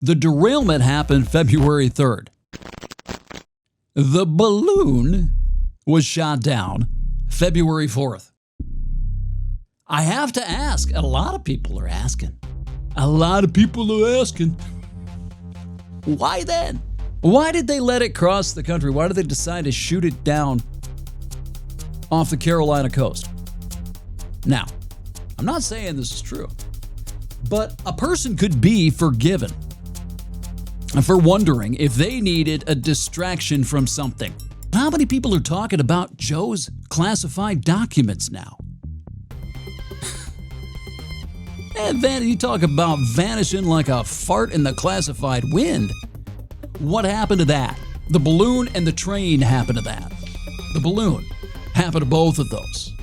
The derailment happened February 3rd. The balloon was shot down February 4th. I have to ask, a lot of people are asking. Why then? Why did they let it cross the country? Why did they decide to shoot it down off the Carolina coast? Now, I'm not saying this is true, but a person could be forgiven for wondering if they needed a distraction from something. How many people are talking about Joe's classified documents now? And then you talk about vanishing like a fart in the classified wind. What happened to that? The balloon and the train happened to that. The balloon happened to both of those.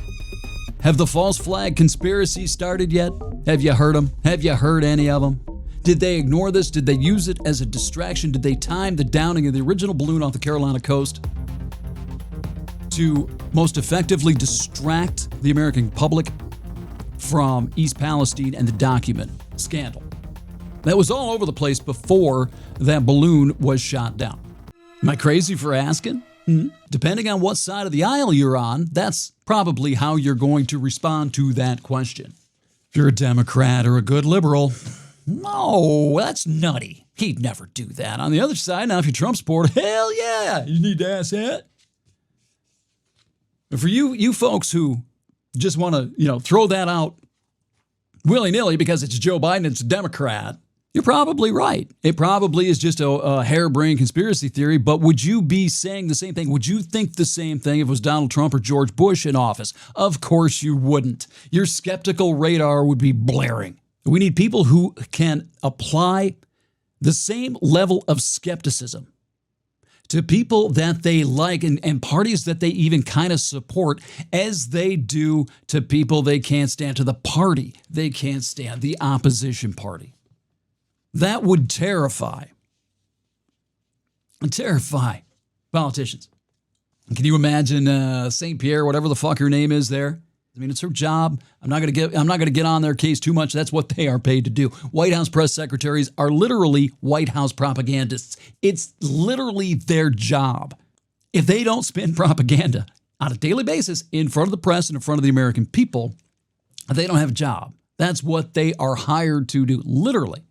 Have the false flag conspiracy started yet? Have you heard them? Have you heard any of them? Did they ignore this? Did they use it as a distraction? Did they time the downing of the original balloon off the Carolina coast to most effectively distract the American public from East Palestine and the document scandal? That was all over the place before that balloon was shot down. Am I crazy for asking? Depending on what side of the aisle you're on, that's probably how you're going to respond to that question. If you're a Democrat or a good liberal, no, that's nutty. He'd never do that. On the other side, now if you're Trump supporter, hell yeah, you need to ask that. But for you folks who just want to, throw that out willy-nilly because it's Joe Biden, it's a Democrat, you're probably right. It probably is just a harebrained conspiracy theory, but would you be saying the same thing? Would you think the same thing if it was Donald Trump or George Bush in office? Of course you wouldn't. Your skeptical radar would be blaring. We need people who can apply the same level of skepticism to people that they like and parties that they even kind of support as they do to people they can't stand, to the party they can't stand, the opposition party. That would terrify politicians. Can you imagine St. Pierre, whatever the fuck her name is there? I mean, it's her job. I'm not going to get on their case too much. That's what they are paid to do. White House press secretaries are literally White House propagandists. It's literally their job. If they don't spin propaganda on a daily basis in front of the press and in front of the American people, they don't have a job. That's what they are hired to do, literally.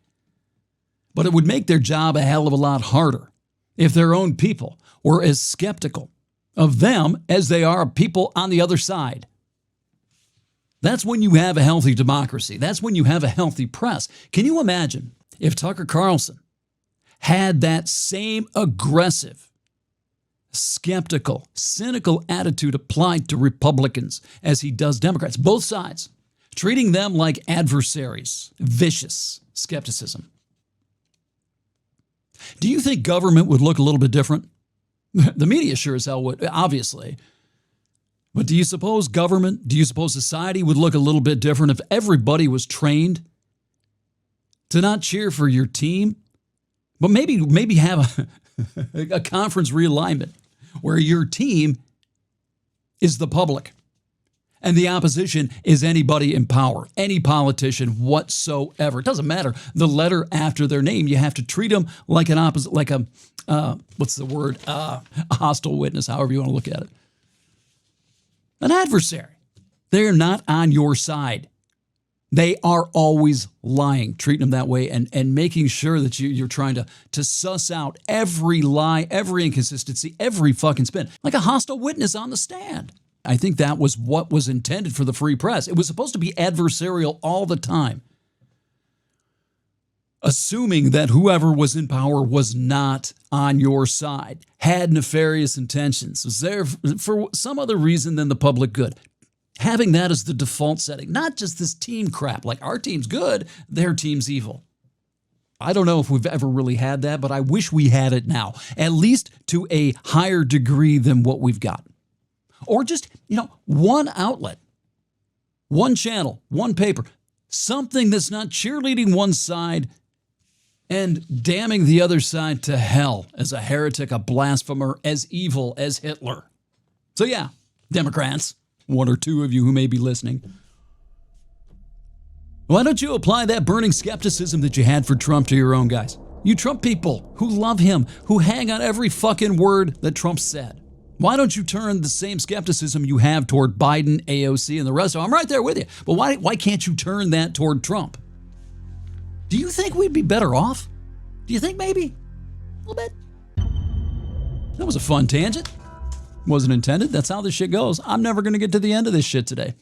But it would make their job a hell of a lot harder if their own people were as skeptical of them as they are of people on the other side. That's when you have a healthy democracy. That's when you have a healthy press. Can you imagine if Tucker Carlson had that same aggressive, skeptical, cynical attitude applied to Republicans as he does Democrats, both sides, treating them like adversaries, vicious skepticism? Do you think government would look a little bit different? The media sure as hell would, obviously. But do you suppose society would look a little bit different if everybody was trained to not cheer for your team, but maybe have a conference realignment where your team is the public and the opposition is anybody in power, any politician whatsoever. It doesn't matter the letter after their name. You have to treat them like a hostile witness, however you want to look at it. An adversary. They're not on your side. They are always lying, treating them that way and making sure that you're trying to suss out every lie, every inconsistency, every fucking spin, like a hostile witness on the stand. I think that was what was intended for the free press. It was supposed to be adversarial all the time, assuming that whoever was in power was not on your side, had nefarious intentions, was there for some other reason than the public good. Having that as the default setting, not just this team crap, like our team's good, their team's evil. I don't know if we've ever really had that, but I wish we had it now, at least to a higher degree than what we've got. Or just, one outlet, one channel, one paper, something that's not cheerleading one side and damning the other side to hell as a heretic, a blasphemer, as evil as Hitler. So yeah, Democrats, one or two of you who may be listening, why don't you apply that burning skepticism that you had for Trump to your own guys? You Trump people who love him, who hang on every fucking word that Trump said. Why don't you turn the same skepticism you have toward Biden, AOC, and the rest of them? I'm right there with you. But why can't you turn that toward Trump? Do you think we'd be better off? Do you think maybe? A little bit? That was a fun tangent. Wasn't intended. That's how this shit goes. I'm never going to get to the end of this shit today.